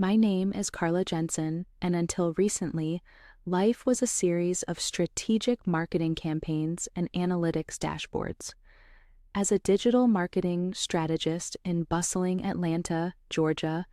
My name is Carla Jensen, and until recently, life was a series of strategic marketing campaigns and analytics dashboards. As a digital marketing strategist in bustling Atlanta, Georgia,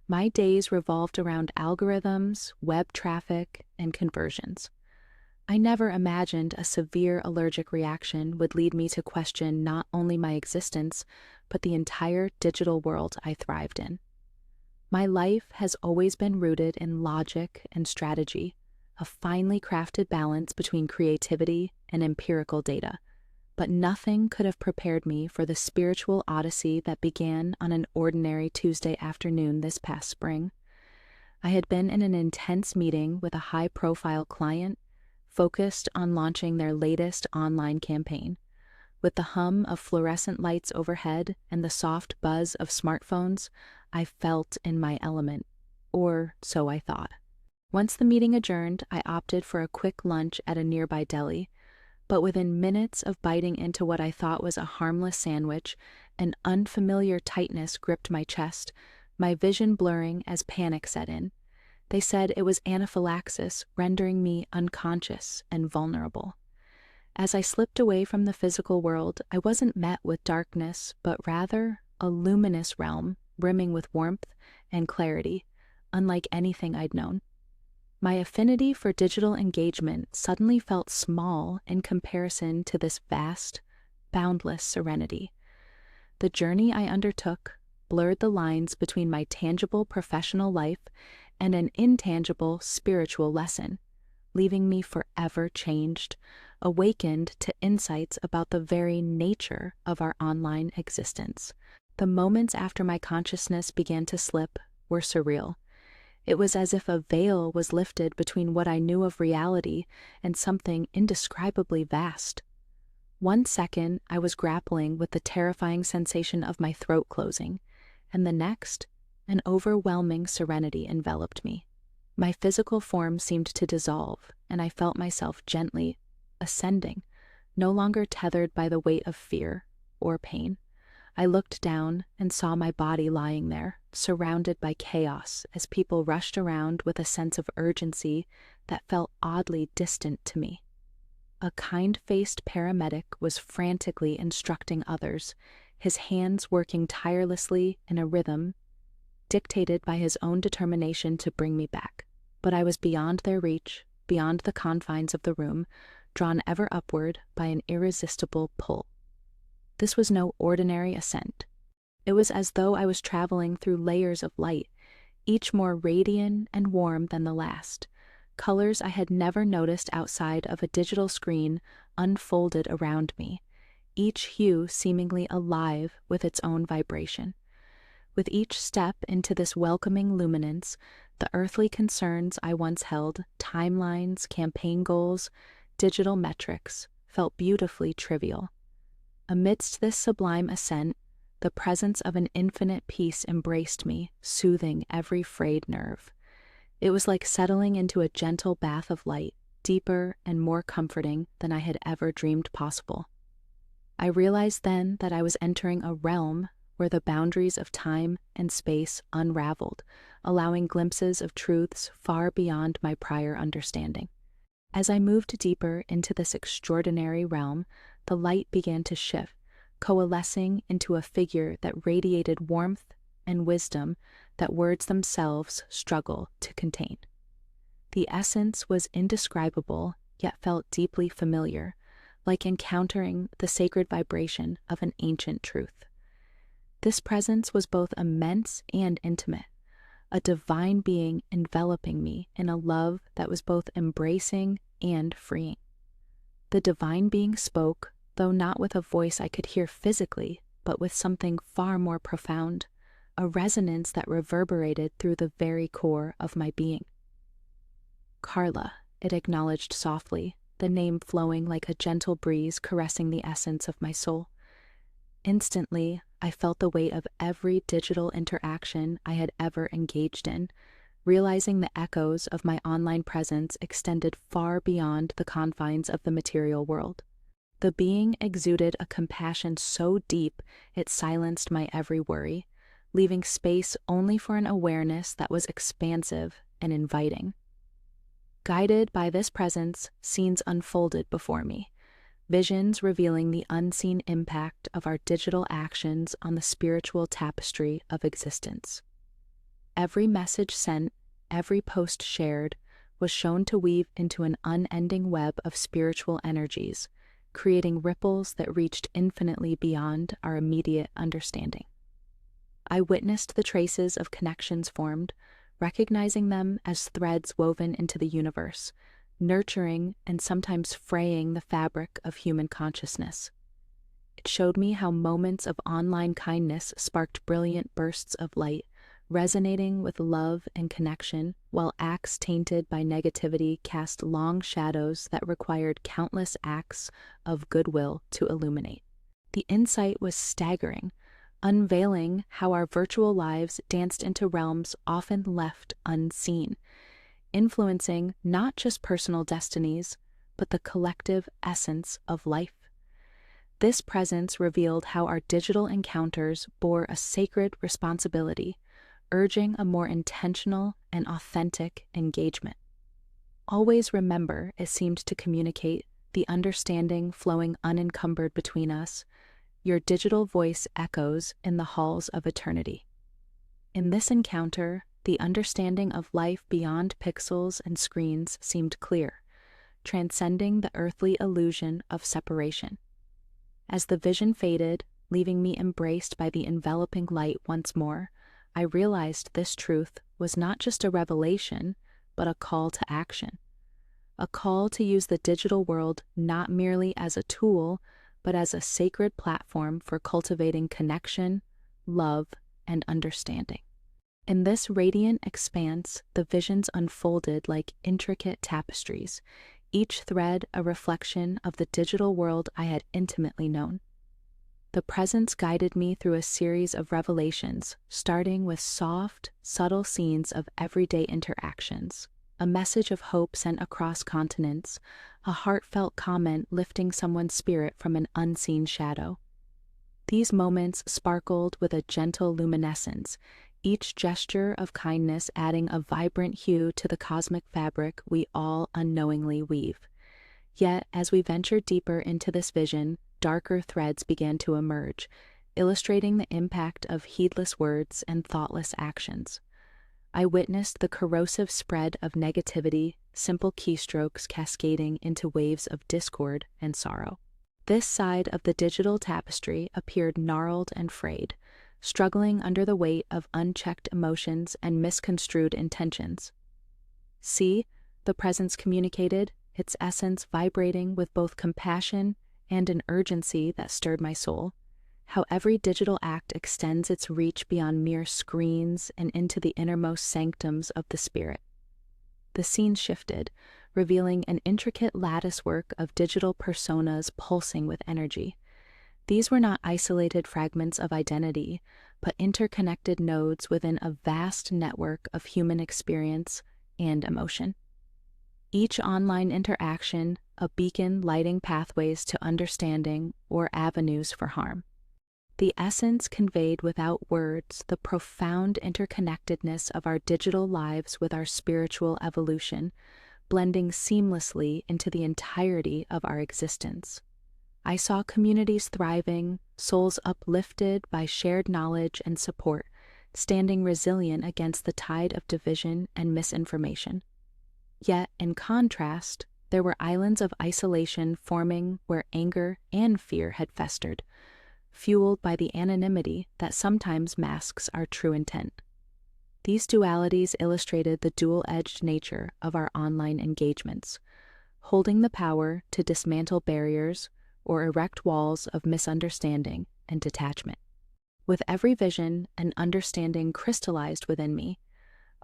my days revolved around algorithms, web traffic, and conversions. I never imagined a severe allergic reaction would lead me to question not only my existence, but the entire digital world I thrived in. My life has always been rooted in logic and strategy, a finely crafted balance between creativity and empirical data. But nothing could have prepared me for the spiritual odyssey that began on an ordinary Tuesday afternoon this past spring. I had been in an intense meeting with a high-profile client focused on launching their latest online campaign. With the hum of fluorescent lights overhead and the soft buzz of smartphones, I felt in my element, or so I thought. Once the meeting adjourned, I opted for a quick lunch at a nearby deli, but within minutes of biting into what I thought was a harmless sandwich, an unfamiliar tightness gripped my chest, my vision blurring as panic set in. They said it was anaphylaxis, rendering me unconscious and vulnerable. As I slipped away from the physical world, I wasn't met with darkness, but rather a luminous realm brimming with warmth and clarity, unlike anything I'd known. My affinity for digital engagement suddenly felt small in comparison to this vast, boundless serenity. The journey I undertook blurred the lines between my tangible professional life and an intangible spiritual lesson, leaving me forever changed, awakened to insights about the very nature of our online existence. The moments after my consciousness began to slip were surreal. It was as if a veil was lifted between what I knew of reality and something indescribably vast. One second, I was grappling with the terrifying sensation of my throat closing, and the next, an overwhelming serenity enveloped me. My physical form seemed to dissolve, and I felt myself gently ascending, no longer tethered by the weight of fear or pain. I looked down and saw my body lying there, surrounded by chaos as people rushed around with a sense of urgency that felt oddly distant to me. A kind-faced paramedic was frantically instructing others, his hands working tirelessly in a rhythm dictated by his own determination to bring me back. But I was beyond their reach, beyond the confines of the room, drawn ever upward by an irresistible pull. This was no ordinary ascent. It was as though I was traveling through layers of light, each more radiant and warm than the last. Colors I had never noticed outside of a digital screen unfolded around me, each hue seemingly alive with its own vibration. With each step into this welcoming luminance, the earthly concerns I once held, timelines, campaign goals, digital metrics, felt beautifully trivial. Amidst this sublime ascent, the presence of an infinite peace embraced me, soothing every frayed nerve. It was like settling into a gentle bath of light, deeper and more comforting than I had ever dreamed possible. I realized then that I was entering a realm where the boundaries of time and space unraveled, allowing glimpses of truths far beyond my prior understanding. As I moved deeper into this extraordinary realm, the light began to shift, coalescing into a figure that radiated warmth and wisdom that words themselves struggle to contain. The essence was indescribable, yet felt deeply familiar, like encountering the sacred vibration of an ancient truth. This presence was both immense and intimate, a divine being enveloping me in a love that was both embracing and freeing. The divine being spoke, though not with a voice I could hear physically, but with something far more profound, a resonance that reverberated through the very core of my being. Carla, it acknowledged softly, the name flowing like a gentle breeze caressing the essence of my soul. Instantly, I felt the weight of every digital interaction I had ever engaged in, realizing the echoes of my online presence extended far beyond the confines of the material world. The being exuded a compassion so deep it silenced my every worry, leaving space only for an awareness that was expansive and inviting. Guided by this presence, scenes unfolded before me, visions revealing the unseen impact of our digital actions on the spiritual tapestry of existence. Every message sent, every post shared, was shown to weave into an unending web of spiritual energies, creating ripples that reached infinitely beyond our immediate understanding. I witnessed the traces of connections formed, recognizing them as threads woven into the universe, nurturing and sometimes fraying the fabric of human consciousness. It showed me how moments of online kindness sparked brilliant bursts of light, resonating with love and connection, while acts tainted by negativity cast long shadows that required countless acts of goodwill to illuminate. The insight was staggering, unveiling how our virtual lives danced into realms often left unseen, influencing not just personal destinies, but the collective essence of life. This presence revealed how our digital encounters bore a sacred responsibility, urging a more intentional and authentic engagement. Always remember, it seemed to communicate, the understanding flowing unencumbered between us. Your digital voice echoes in the halls of eternity. In this encounter, the understanding of life beyond pixels and screens seemed clear, transcending the earthly illusion of separation. As the vision faded, leaving me embraced by the enveloping light once more, I realized this truth was not just a revelation, but a call to action. A call to use the digital world not merely as a tool, but as a sacred platform for cultivating connection, love, and understanding. In this radiant expanse, the visions unfolded like intricate tapestries, each thread a reflection of the digital world I had intimately known. The presence guided me through a series of revelations, starting with soft, subtle scenes of everyday interactions, a message of hope sent across continents, a heartfelt comment lifting someone's spirit from an unseen shadow. These moments sparkled with a gentle luminescence, each gesture of kindness adding a vibrant hue to the cosmic fabric we all unknowingly weave. Yet, as we ventured deeper into this vision, darker threads began to emerge, illustrating the impact of heedless words and thoughtless actions. I witnessed the corrosive spread of negativity, simple keystrokes cascading into waves of discord and sorrow. This side of the digital tapestry appeared gnarled and frayed, struggling under the weight of unchecked emotions and misconstrued intentions. See, the presence communicated, its essence vibrating with both compassion and an urgency that stirred my soul. How every digital act extends its reach beyond mere screens and into the innermost sanctums of the spirit. The scene shifted, revealing an intricate latticework of digital personas pulsing with energy. These were not isolated fragments of identity, but interconnected nodes within a vast network of human experience and emotion. Each online interaction, a beacon lighting pathways to understanding or avenues for harm. The essence conveyed without words the profound interconnectedness of our digital lives with our spiritual evolution, blending seamlessly into the entirety of our existence. I saw communities thriving, souls uplifted by shared knowledge and support, standing resilient against the tide of division and misinformation. Yet, in contrast, there were islands of isolation forming where anger and fear had festered, fueled by the anonymity that sometimes masks our true intent. These dualities illustrated the dual-edged nature of our online engagements, holding the power to dismantle barriers or erect walls of misunderstanding and detachment. With every vision, an understanding crystallized within me,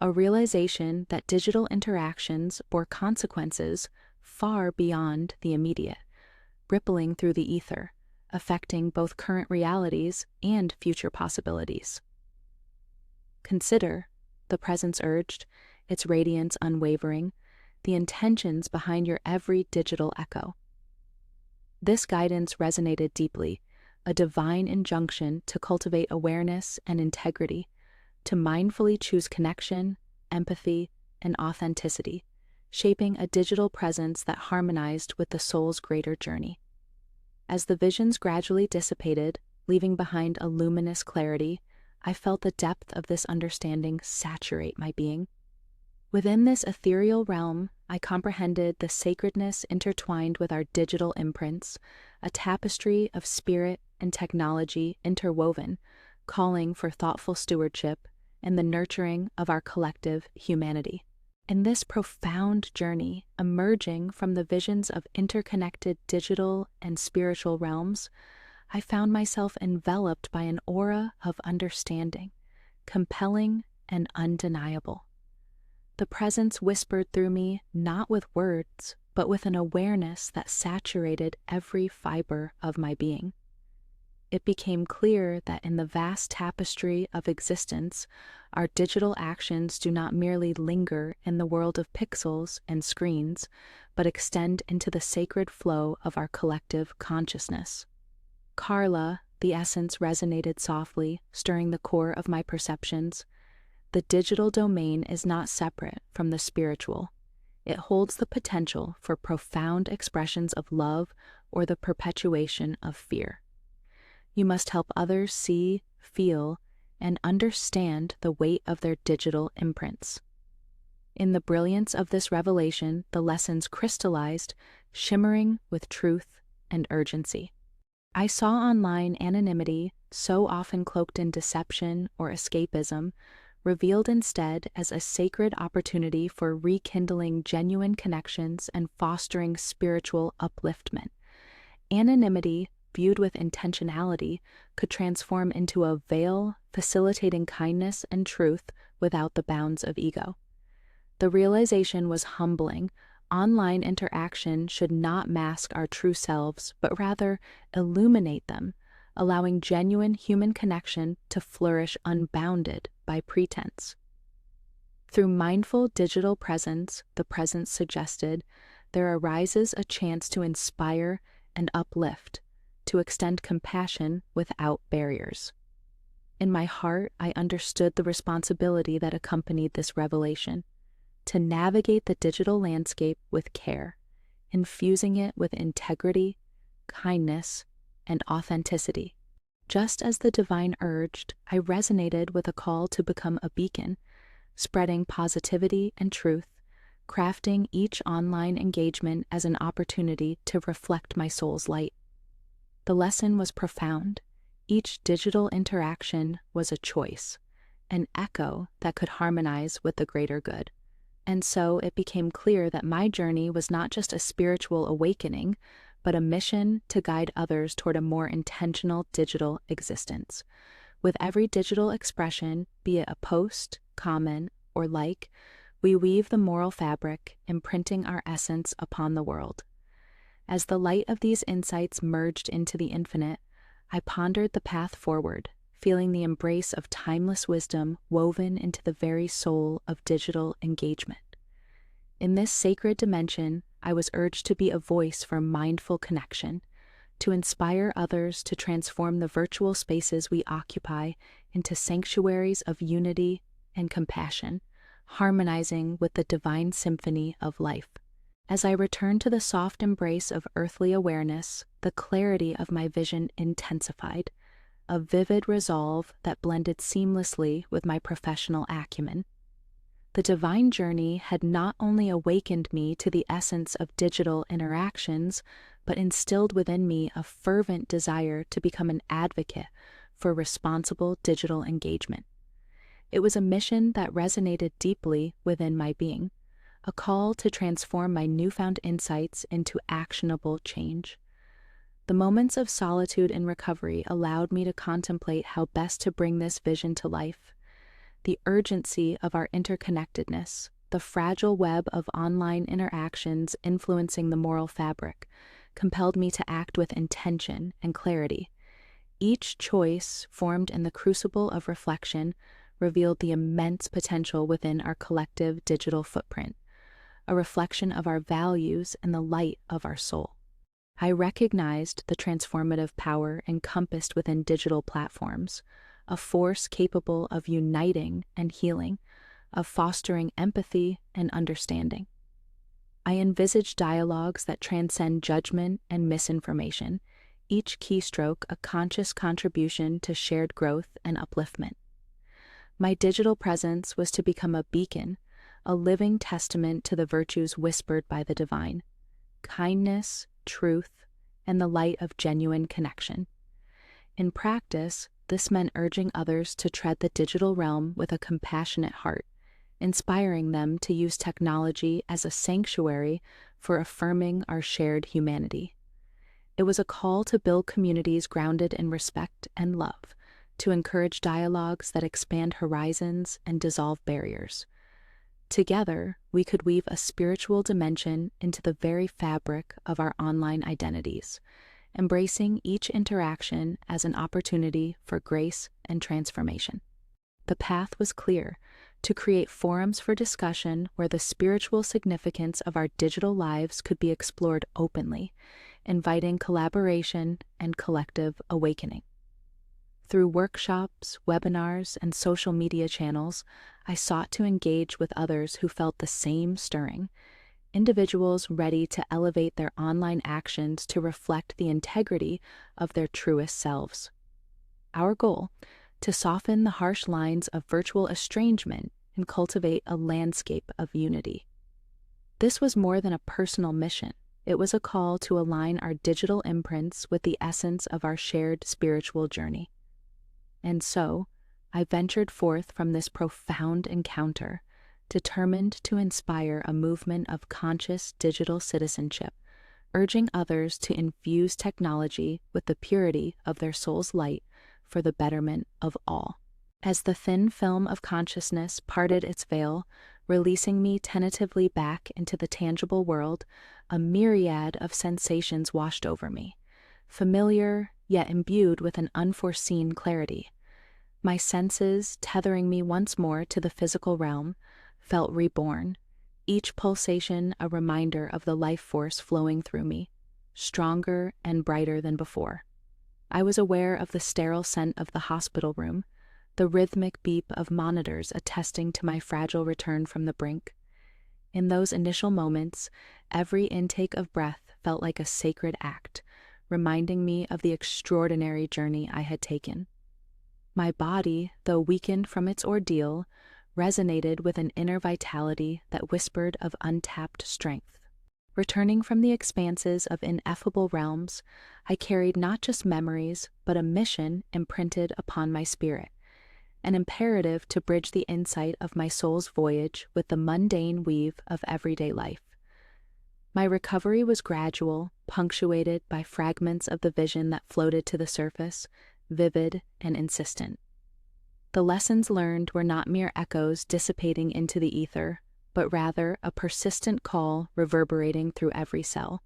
a realization that digital interactions bore consequences far beyond the immediate, rippling through the ether, affecting both current realities and future possibilities. Consider, the presence urged, its radiance unwavering, the intentions behind your every digital echo. This guidance resonated deeply, a divine injunction to cultivate awareness and integrity, to mindfully choose connection, empathy, and authenticity, shaping a digital presence that harmonized with the soul's greater journey. As the visions gradually dissipated, leaving behind a luminous clarity, I felt the depth of this understanding saturate my being. Within this ethereal realm, I comprehended the sacredness intertwined with our digital imprints, a tapestry of spirit and technology interwoven, calling for thoughtful stewardship and the nurturing of our collective humanity. In this profound journey, emerging from the visions of interconnected digital and spiritual realms, I found myself enveloped by an aura of understanding, compelling and undeniable. The presence whispered through me not with words, but with an awareness that saturated every fiber of my being. It became clear that in the vast tapestry of existence, our digital actions do not merely linger in the world of pixels and screens, but extend into the sacred flow of our collective consciousness. Carla, the essence resonated softly, stirring the core of my perceptions. The digital domain is not separate from the spiritual. It holds the potential for profound expressions of love or the perpetuation of fear. You must help others see, feel, and understand the weight of their digital imprints. In the brilliance of this revelation, the lessons crystallized, shimmering with truth and urgency. I saw online anonymity, so often cloaked in deception or escapism, revealed instead as a sacred opportunity for rekindling genuine connections and fostering spiritual upliftment. Anonymity, viewed with intentionality, could transform into a veil, facilitating kindness and truth without the bounds of ego. The realization was humbling. Online interaction should not mask our true selves, but rather illuminate them, allowing genuine human connection to flourish unbounded by pretense. Through mindful digital presence, the presence suggested, there arises a chance to inspire and uplift, to extend compassion without barriers. In my heart, I understood the responsibility that accompanied this revelation, to navigate the digital landscape with care, infusing it with integrity, kindness, and authenticity. Just as the divine urged, I resonated with a call to become a beacon, spreading positivity and truth, crafting each online engagement as an opportunity to reflect my soul's light. The lesson was profound. Each digital interaction was a choice, an echo that could harmonize with the greater good. And so it became clear that my journey was not just a spiritual awakening, but a mission to guide others toward a more intentional digital existence. With every digital expression, be it a post, comment, or like, we weave the moral fabric, imprinting our essence upon the world. As the light of these insights merged into the infinite, I pondered the path forward, feeling the embrace of timeless wisdom woven into the very soul of digital engagement. In this sacred dimension, I was urged to be a voice for mindful connection, to inspire others to transform the virtual spaces we occupy into sanctuaries of unity and compassion, harmonizing with the divine symphony of life. As I returned to the soft embrace of earthly awareness, the clarity of my vision intensified, a vivid resolve that blended seamlessly with my professional acumen. The divine journey had not only awakened me to the essence of digital interactions, but instilled within me a fervent desire to become an advocate for responsible digital engagement. It was a mission that resonated deeply within my being, a call to transform my newfound insights into actionable change. The moments of solitude and recovery allowed me to contemplate how best to bring this vision to life. The urgency of our interconnectedness, the fragile web of online interactions influencing the moral fabric, compelled me to act with intention and clarity. Each choice, formed in the crucible of reflection, revealed the immense potential within our collective digital footprint, a reflection of our values and the light of our soul. I recognized the transformative power encompassed within digital platforms, a force capable of uniting and healing, of fostering empathy and understanding. I envisage dialogues that transcend judgment and misinformation, each keystroke a conscious contribution to shared growth and upliftment. My digital presence was to become a beacon, a living testament to the virtues whispered by the divine: kindness, truth, and the light of genuine connection. In practice, this meant urging others to tread the digital realm with a compassionate heart, inspiring them to use technology as a sanctuary for affirming our shared humanity. It was a call to build communities grounded in respect and love, to encourage dialogues that expand horizons and dissolve barriers. Together, we could weave a spiritual dimension into the very fabric of our online identities, embracing each interaction as an opportunity for grace and transformation. The path was clear: to create forums for discussion where the spiritual significance of our digital lives could be explored openly, inviting collaboration and collective awakening. Through workshops, webinars, and social media channels, I sought to engage with others who felt the same stirring, individuals ready to elevate their online actions to reflect the integrity of their truest selves. Our goal: to soften the harsh lines of virtual estrangement and cultivate a landscape of unity. This was more than a personal mission. It was a call to align our digital imprints with the essence of our shared spiritual journey. And so, I ventured forth from this profound encounter, determined to inspire a movement of conscious digital citizenship, urging others to infuse technology with the purity of their soul's light for the betterment of all. As the thin film of consciousness parted its veil, releasing me tentatively back into the tangible world, a myriad of sensations washed over me, familiar yet imbued with an unforeseen clarity. My senses, tethering me once more to the physical realm, felt reborn, each pulsation a reminder of the life force flowing through me, stronger and brighter than before. I was aware of the sterile scent of the hospital room, the rhythmic beep of monitors attesting to my fragile return from the brink. In those initial moments, every intake of breath felt like a sacred act, reminding me of the extraordinary journey I had taken. My body, though weakened from its ordeal, resonated with an inner vitality that whispered of untapped strength. Returning from the expanses of ineffable realms, I carried not just memories, but a mission imprinted upon my spirit, an imperative to bridge the insight of my soul's voyage with the mundane weave of everyday life. My recovery was gradual, punctuated by fragments of the vision that floated to the surface, vivid and insistent. The lessons learned were not mere echoes dissipating into the ether, but rather a persistent call reverberating through every cell.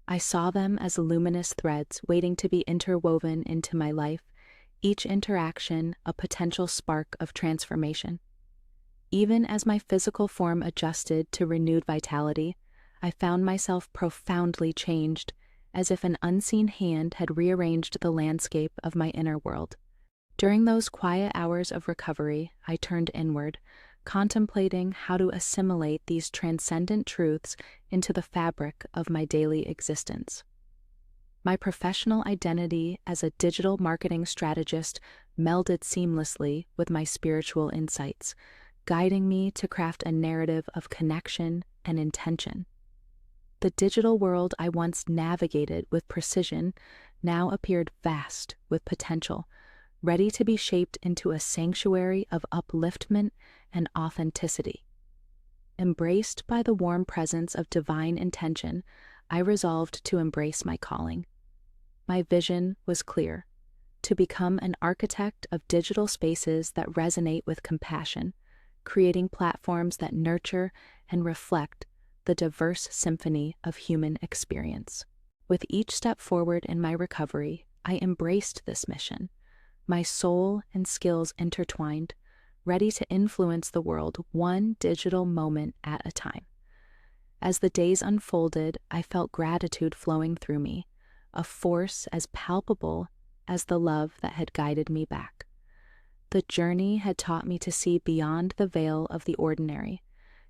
I saw them as luminous threads waiting to be interwoven into my life, each interaction a potential spark of transformation. Even as my physical form adjusted to renewed vitality, I found myself profoundly changed, as if an unseen hand had rearranged the landscape of my inner world. During those quiet hours of recovery, I turned inward, contemplating how to assimilate these transcendent truths into the fabric of my daily existence. My professional identity as a digital marketing strategist melded seamlessly with my spiritual insights, guiding me to craft a narrative of connection and intention. The digital world I once navigated with precision now appeared vast with potential, ready to be shaped into a sanctuary of upliftment and authenticity. Embraced by the warm presence of divine intention, I resolved to embrace my calling. My vision was clear: to become an architect of digital spaces that resonate with compassion, creating platforms that nurture and reflect the diverse symphony of human experience. With each step forward in my recovery, I embraced this mission, my soul and skills intertwined, ready to influence the world one digital moment at a time. As the days unfolded, I felt gratitude flowing through me, a force as palpable as the love that had guided me back. The journey had taught me to see beyond the veil of the ordinary,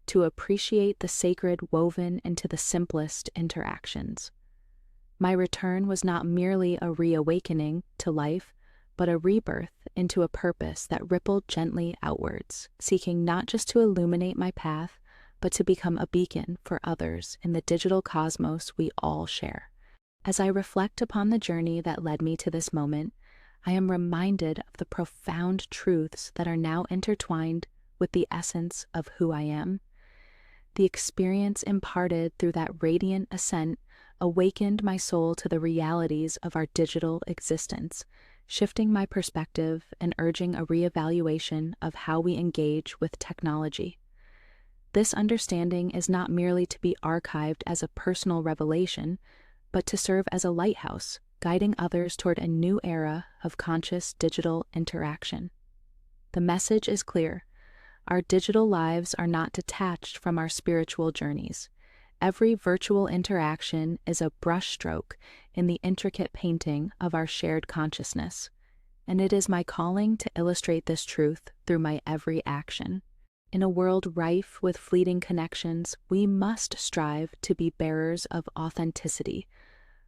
to appreciate the sacred woven into the simplest interactions. My return was not merely a reawakening to life, but a rebirth into a purpose that rippled gently outwards, seeking not just to illuminate my path, but to become a beacon for others in the digital cosmos we all share. As I reflect upon the journey that led me to this moment, I am reminded of the profound truths that are now intertwined with the essence of who I am. The experience imparted through that radiant ascent awakened my soul to the realities of our digital existence, shifting my perspective and urging a reevaluation of how we engage with technology. This understanding is not merely to be archived as a personal revelation, but to serve as a lighthouse, guiding others toward a new era of conscious digital interaction. The message is clear. Our digital lives are not detached from our spiritual journeys. Every virtual interaction is a brushstroke in the intricate painting of our shared consciousness, and it is my calling to illustrate this truth through my every action. In a world rife with fleeting connections, we must strive to be bearers of authenticity,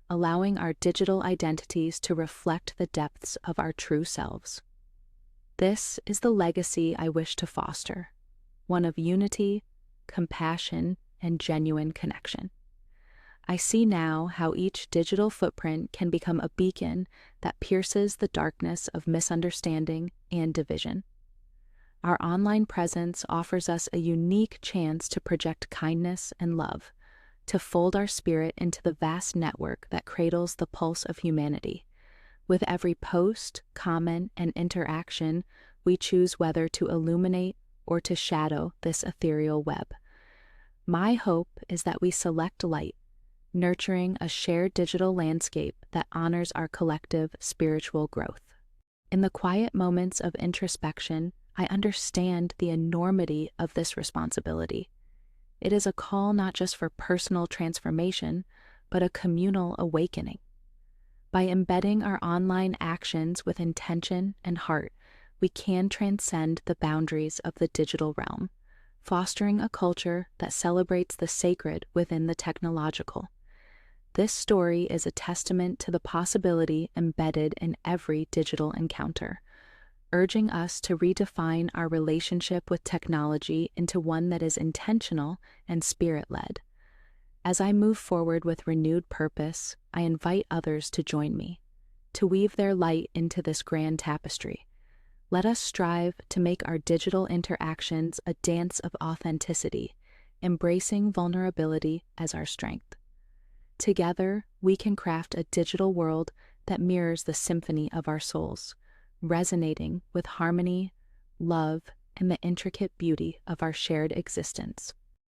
allowing our digital identities to reflect the depths of our true selves. This is the legacy I wish to foster, one of unity, compassion, and genuine connection. I see now how each digital footprint can become a beacon that pierces the darkness of misunderstanding and division. Our online presence offers us a unique chance to project kindness and love, to fold our spirit into the vast network that cradles the pulse of humanity. With every post, comment, and interaction, we choose whether to illuminate or to shadow this ethereal web. My hope is that we select light, nurturing a shared digital landscape that honors our collective spiritual growth. In the quiet moments of introspection, I understand the enormity of this responsibility. It is a call not just for personal transformation, but a communal awakening. By embedding our online actions with intention and heart, we can transcend the boundaries of the digital realm, fostering a culture that celebrates the sacred within the technological. This story is a testament to the possibility embedded in every digital encounter, urging us to redefine our relationship with technology into one that is intentional and spirit-led. As I move forward with renewed purpose, I invite others to join me, to weave their light into this grand tapestry. Let us strive to make our digital interactions a dance of authenticity, embracing vulnerability as our strength. Together, we can craft a digital world that mirrors the symphony of our souls, resonating with harmony, love, and the intricate beauty of our shared existence.